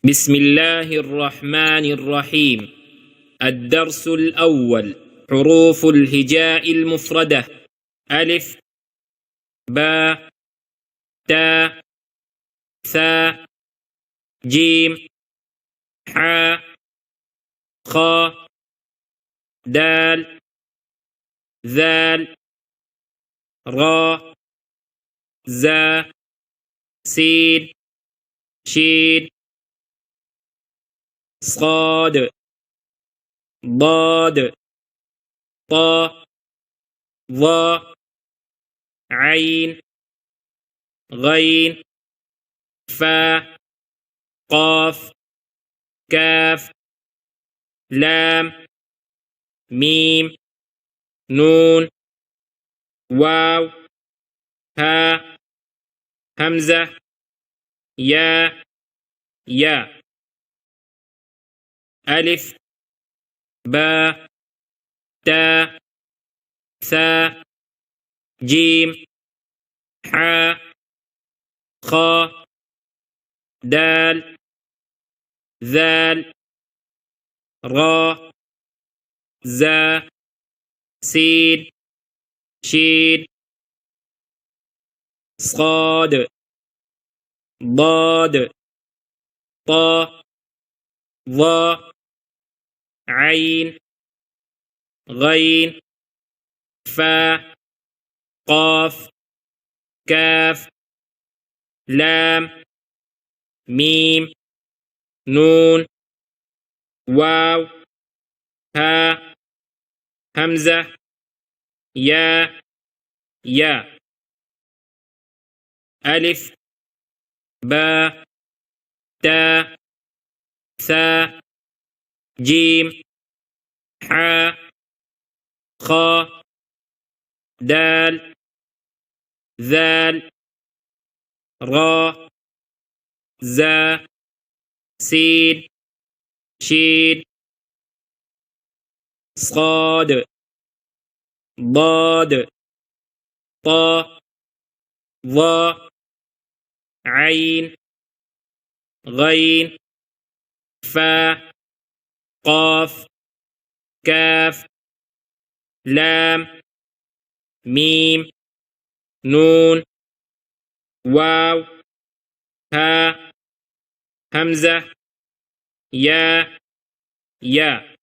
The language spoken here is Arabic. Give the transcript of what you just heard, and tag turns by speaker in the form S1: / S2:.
S1: بسم الله الرحمن الرحيم. الدرس الأول: حروف الهجاء المفردة: ألف، باء، تاء، ثاء، جيم، حاء، خاء، دال، ذال، راء، زاء، سين، شين، صاد، ضاد، طاء، ظاء، عين، غين، فاء، قاف، كاف، لام، ميم، نون، واو، هاء، همزة، يا، ألف، باء، تاء، ثاء، جيم، حاء، خاء، دال، ذال، راء، زاء، سين، شين، صاد، ضاد، طاء، ظاء، عين، غين، فاء، قاف، كاف، لام، ميم، نون، واو، هاء، همزة، يا، ألف، باء، تاء، ثاء، جيم، حاء، خاء، دال، ذال، راء، زاء، سين، شين، صاد، ضاد، طاء، ظاء، عين، غين، فاء، قاف، كاف، لام، ميم، نون، واو، هاء، همزة، يا